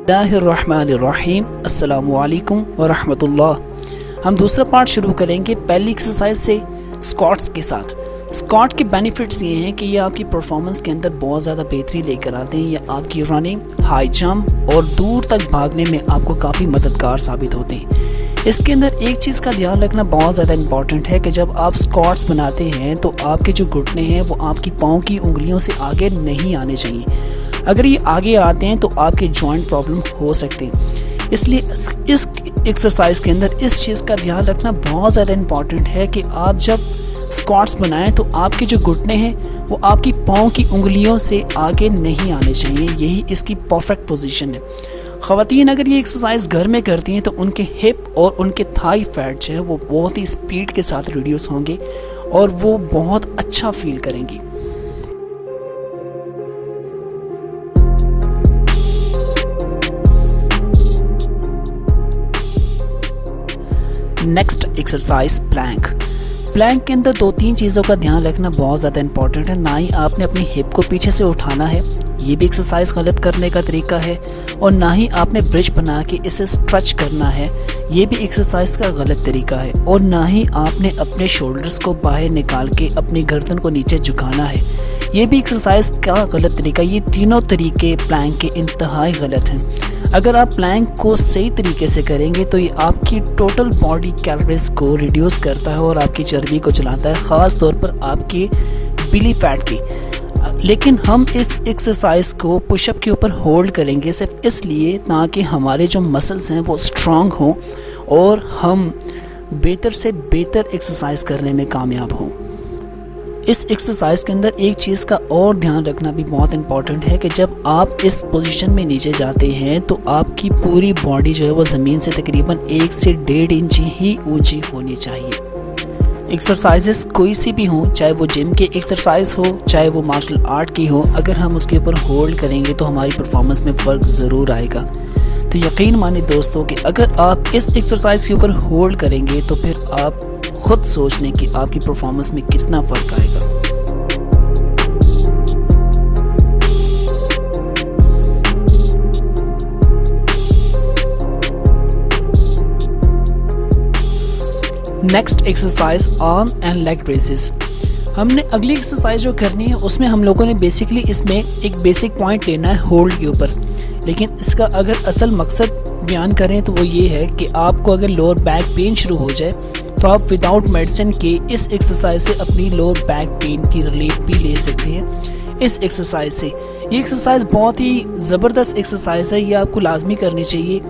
बिस्मिल्लाहिर्रहमानिर्रहीम अस्सलामुअलैकुम वरहमतुल्लाह। हम दूसरा पार्ट शुरू करेंगे पहली एक्सरसाइज से स्क्वाट्स के साथ। स्क्वाट के बेनिफिट्स ये हैं कि ये आपकी परफॉर्मेंस के अंदर बहुत ज़्यादा बेहतरी लेकर आते हैं। ये आपकी रनिंग, हाई जंप और दूर तक भागने में आपको काफ़ी मददगार साबित होते हैं। इसके अंदर एक चीज़ का ध्यान रखना बहुत ज़्यादा इंपॉर्टेंट है कि जब आप स्क्वाट्स बनाते हैं तो आपके जो घुटने हैं वो आपकी पाँव की उंगलियों से आगे नहीं आने चाहिए। अगर ये आगे आते हैं तो आपके जॉइंट प्रॉब्लम हो सकते हैं। इसलिए इस एक्सरसाइज के अंदर इस चीज़ का ध्यान रखना बहुत ज़्यादा इम्पॉर्टेंट है कि आप जब स्क्वाट्स बनाएं तो आपके जो घुटने हैं वो आपकी पाँव की उंगलियों से आगे नहीं आने चाहिए। यही इसकी परफेक्ट पोजीशन है। ख़वातीन अगर ये एक्सरसाइज घर में करती हैं तो उनके हिप और उनके थाई फैट जो है वो बहुत ही स्पीड के साथ रिड्यूस होंगे और वो बहुत अच्छा फील करेंगी। Next exercise Planck. प्लैंक के अंदर दो तीन चीज़ों का ध्यान रखना बहुत ज़्यादा इंपॉर्टेंट है। ना ही आपने अपनी हिप को पीछे से उठाना है, ये भी एक्सरसाइज गलत करने का तरीका है, और ना ही आपने ब्रिज बना के इसे स्ट्रेच करना है, ये भी एक्सरसाइज का गलत तरीका है, और ना ही आपने अपने शोल्डर्स को बाहर निकाल के अपनी गर्दन को नीचे झुकाना है, ये भी एक्सरसाइज का गलत तरीका। ये तीनों तरीके प्लैंक के इंतहाई गलत हैं। अगर आप प्लैंक को सही तरीके से करेंगे तो ये आपकी टोटल बॉडी कैलोरीज को रिड्यूस करता है और आपकी चर्बी को जलाता है, ख़ास तौर पर आपके बिली फैट की। लेकिन हम इस एक्सरसाइज को पुशअप के ऊपर होल्ड करेंगे सिर्फ इसलिए ताकि हमारे जो मसल्स हैं वो स्ट्रॉन्ग हों और हम बेहतर से बेहतर एक्सरसाइज करने में कामयाब हों। इस एक्सरसाइज के अंदर एक चीज़ का और ध्यान रखना भी बहुत इंपॉर्टेंट है कि जब आप इस पोजीशन में नीचे जाते हैं तो आपकी पूरी बॉडी जो है वो ज़मीन से तकरीबन 1 से 1.5 इंच ही ऊंची होनी चाहिए। एक्सरसाइजेस कोई सी भी हो, चाहे वो जिम की एक्सरसाइज हो, चाहे वो मार्शल आर्ट की हो, अगर हम उसके ऊपर होल्ड करेंगे तो हमारी परफॉर्मेंस में फ़र्क ज़रूर आएगा। तो यकीन मानिए दोस्तों कि अगर आप इस एक्सरसाइज के ऊपर होल्ड करेंगे तो फिर आप खुद सोच लें कि आपकी परफॉर्मेंस में कितना फ़र्क आएगा। Next exercise arm and leg braces. हमने अगली एक्सरसाइज जो करनी है उसमें हम लोगों ने बेसिकली इसमें एक बेसिक पॉइंट लेना है होल्ड के ऊपर, लेकिन इसका अगर असल मकसद बयान करें तो वो ये है कि आपको अगर लोअर बैक पेन शुरू हो जाए तो आप विदाउट मेडिसिन के इस एक्सरसाइज से अपनी लोअर बैक पेन की रिलीफ भी ले सकते हैं। इस एक्सरसाइज से ये एक्सरसाइज बहुत ही ज़बरदस्त एक्सरसाइज है, ये आपको लाजमी करनी चाहिए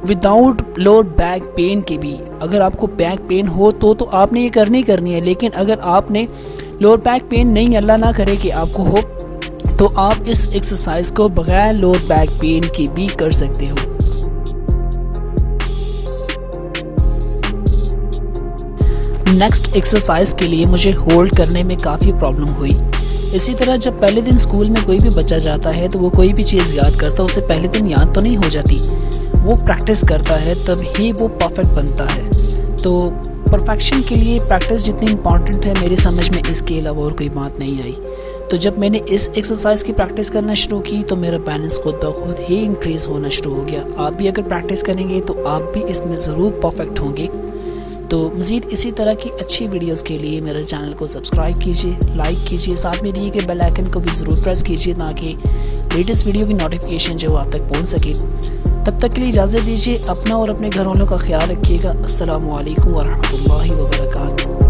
विदाउट लोअर बैक पेन के भी। अगर आपको बैक पेन हो तो आपने ये करनी है, लेकिन अगर आपने लोअर बैक पेन नहीं, अल्लाह ना करे कि आपको हो, तो आप इस एक्सरसाइज को बगैर लोअर बैक पेन के भी कर सकते हो। नेक्स्ट एक्सरसाइज के लिए मुझे होल्ड करने में काफ़ी प्रॉब्लम हुई। इसी तरह जब पहले दिन स्कूल में कोई भी बच्चा जाता है तो वो कोई भी चीज़ याद करता है, उसे पहले दिन याद तो नहीं हो जाती, वो प्रैक्टिस करता है तब ही वो परफेक्ट बनता है। तो परफेक्शन के लिए प्रैक्टिस जितनी इम्पॉर्टेंट है मेरी समझ में इसके अलावा और कोई बात नहीं आई। तो जब मैंने इस एक्सरसाइज की प्रैक्टिस करना शुरू की तो मेरा बैलेंस खुद ब खुद ही इंक्रीज होना शुरू हो गया। आप भी अगर प्रैक्टिस करेंगे तो आप भी इसमें ज़रूर परफेक्ट होंगे। तो मज़ीद इसी तरह की अच्छी वीडियोस के लिए मेरे चैनल को सब्सक्राइब कीजिए, लाइक कीजिए, साथ में दिए गए बेल आइकन को भी ज़रूर प्रेस कीजिए ताकि लेटेस्ट वीडियो की नोटिफिकेशन जो आप तक पहुंच सके। तब तक के लिए इजाज़त दीजिए। अपना और अपने घर वालों का ख्याल रखिएगा। अस्सलामु अलैकुम वरहमतुल्लाहि वबरकातुहू।